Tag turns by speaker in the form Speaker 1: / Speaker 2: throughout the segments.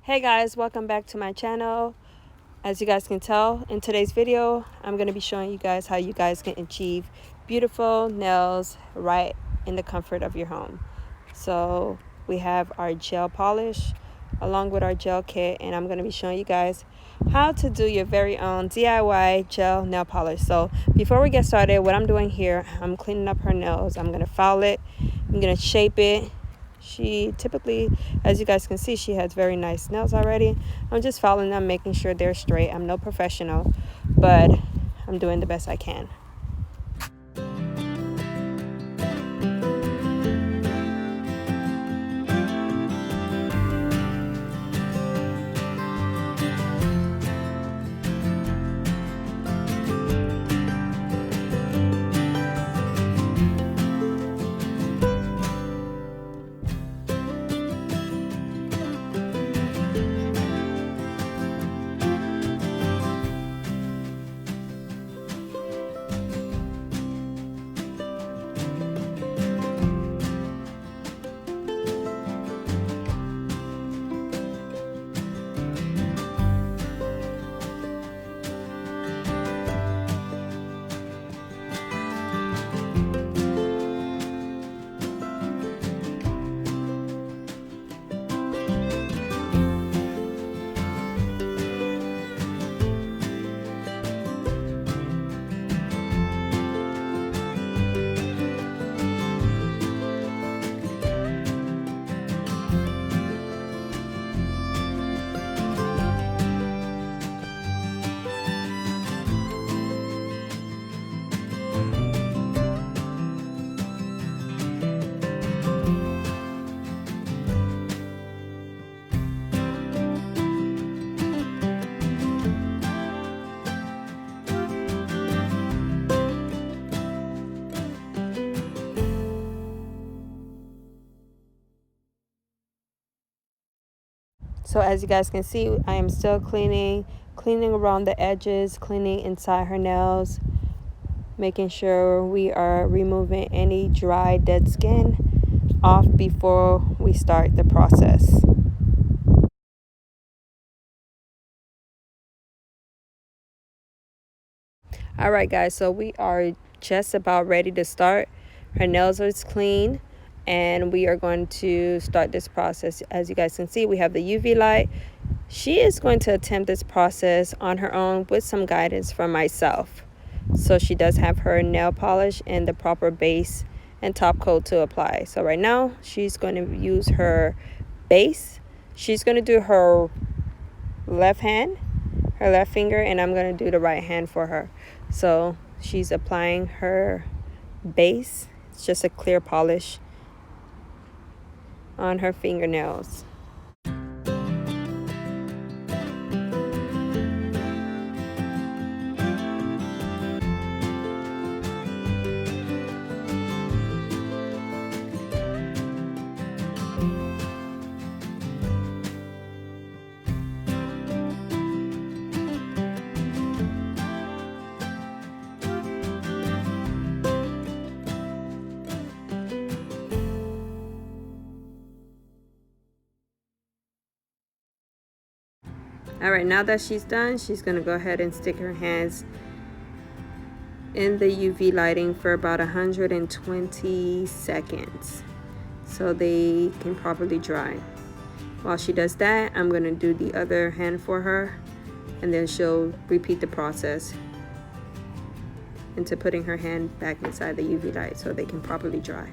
Speaker 1: Hey guys, welcome back to my channel. As you guys can tell, in today's video I'm going to be showing you guys how you guys can achieve beautiful nails right in the comfort of your home. So we have our gel polish along with our gel kit, and I'm going to be showing you guys how to do your very own DIY gel nail polish. So before we get started, what I'm doing here, I'm cleaning up her nails. I'm going to file it, I'm going to shape it. She typically, as you guys can see, she has very nice nails already. I'm just following them, making sure they're straight. I'm no professional, but I'm doing the best I can. So as you guys can see, I am still cleaning around the edges, cleaning inside her nails, making sure we are removing any dry, dead skin off before we start the process. All right, guys, so we are just about ready to start. Her nails are clean, and we are going to start this process. As you guys can see, we have the UV light. She is going to attempt this process on her own with some guidance from myself. So she does have her nail polish and the proper base and top coat to apply. So right now she's going to use her base. She's going to do her left hand, her left finger, and I'm going to do the right hand for her. So she's applying her base. It's just a clear polish on her fingernails. All right, now that she's done, she's gonna go ahead and stick her hands in the UV lighting for about 120 seconds so they can properly dry. While she does that, I'm gonna do the other hand for her, and then she'll repeat the process into putting her hand back inside the UV light so they can properly dry.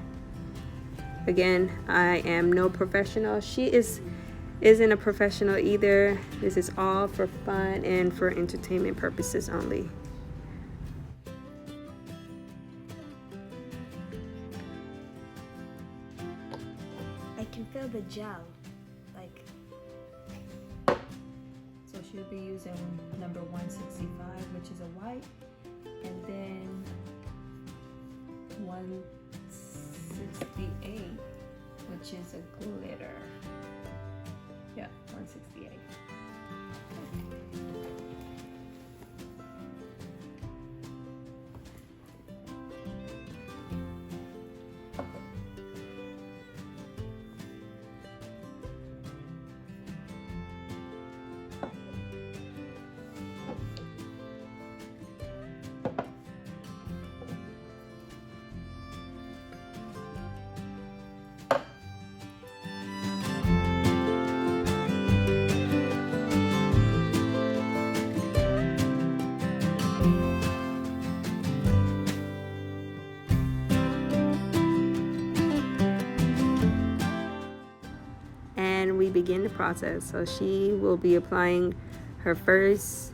Speaker 1: Again, I am no professional. She isn't a professional either. This is all for fun and for entertainment purposes only.
Speaker 2: I can feel the gel, like.
Speaker 1: So she'll be using number 165, which is a white, and then 168, which is a glitter. Yeah, 168. begin the process. So she will be applying her first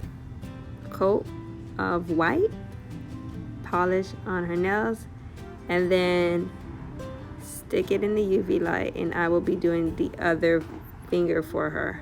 Speaker 1: coat of white polish on her nails, and then stick it in the UV light, and I will be doing the other finger for her.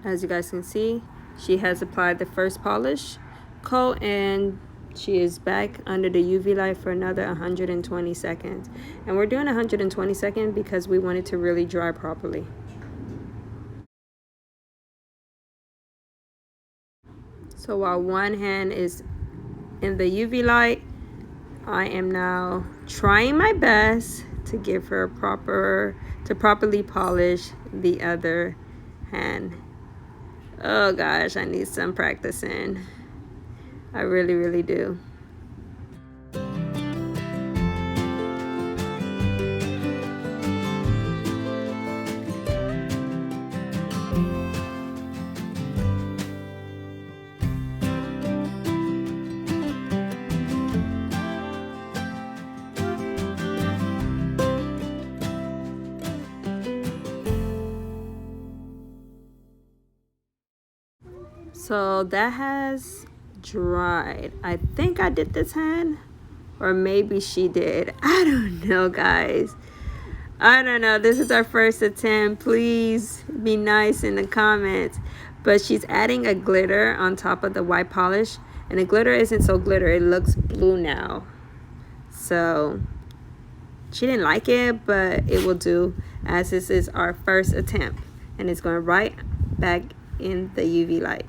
Speaker 1: As you guys can see, she has applied the first polish coat, and she is back under the UV light for another 120 seconds. And we're doing 120 seconds because we want it to really dry properly. So while one hand is in the UV light, I am now trying my best to give her properly polish the other hand. Oh gosh, I need some practicing. I really, really do. So that has dried. I think I did this hand, or maybe she did. I don't know, guys. I don't know. This is our first attempt. Please be nice in the comments. But she's adding a glitter on top of the white polish, and the glitter isn't so glitter. It looks blue now. So she didn't like it, but it will do, as this is our first attempt, and it's going right back in the UV light.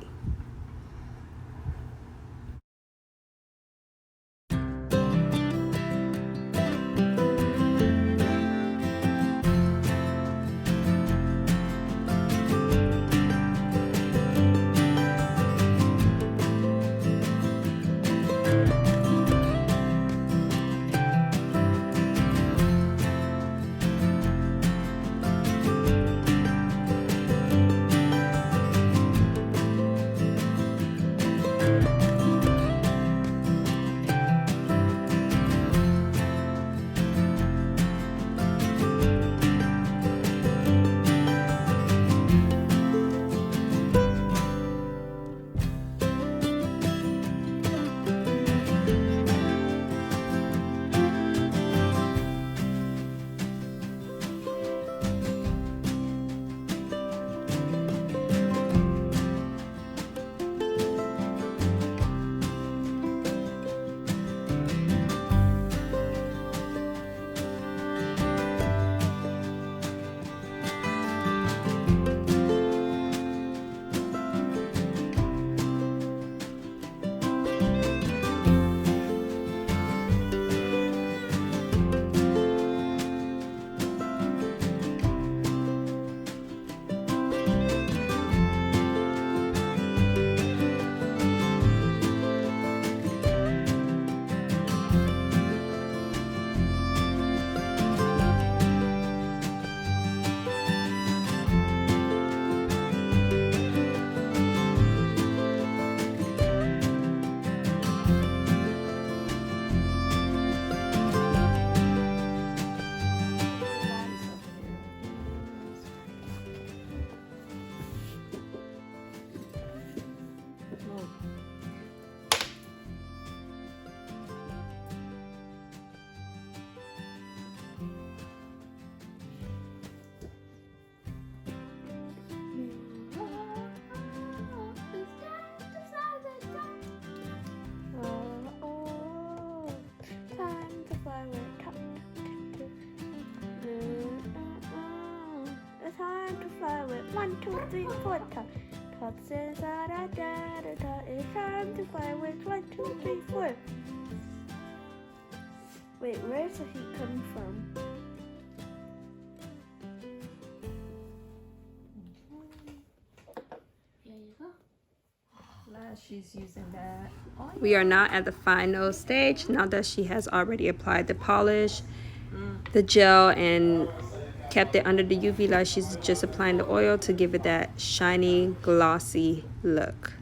Speaker 2: 1, 2, 3, 4. Tot says da da da da da. It's time to play with 1, 2, 3, 4. Wait, where's the heat coming from? Here you go.
Speaker 1: She's using that. We are now at the final stage. Now that she has already applied the polish, the gel, and kept it under the UV light, she's just applying the oil to give it that shiny, glossy look.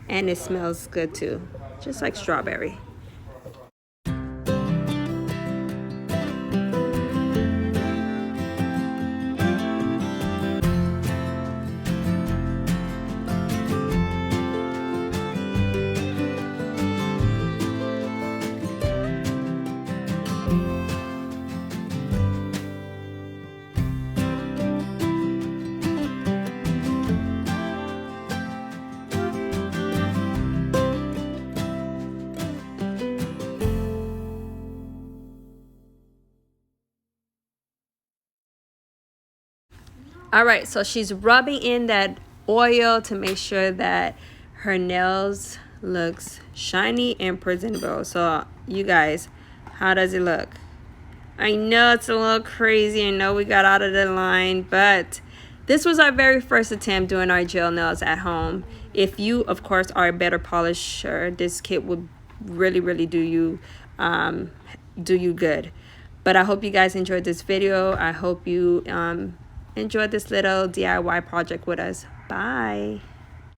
Speaker 1: And it smells good too, just like strawberry. All right, so she's rubbing in that oil to make sure that her nails looks shiny and presentable. So you guys, how does it look? I know it's a little crazy. I know we got out of the line, but this was our very first attempt doing our gel nails at home. If you, of course, are a better polisher, this kit would really do you good. But I hope you guys enjoyed this video. I hope you enjoyed this little DIY project with us. Bye.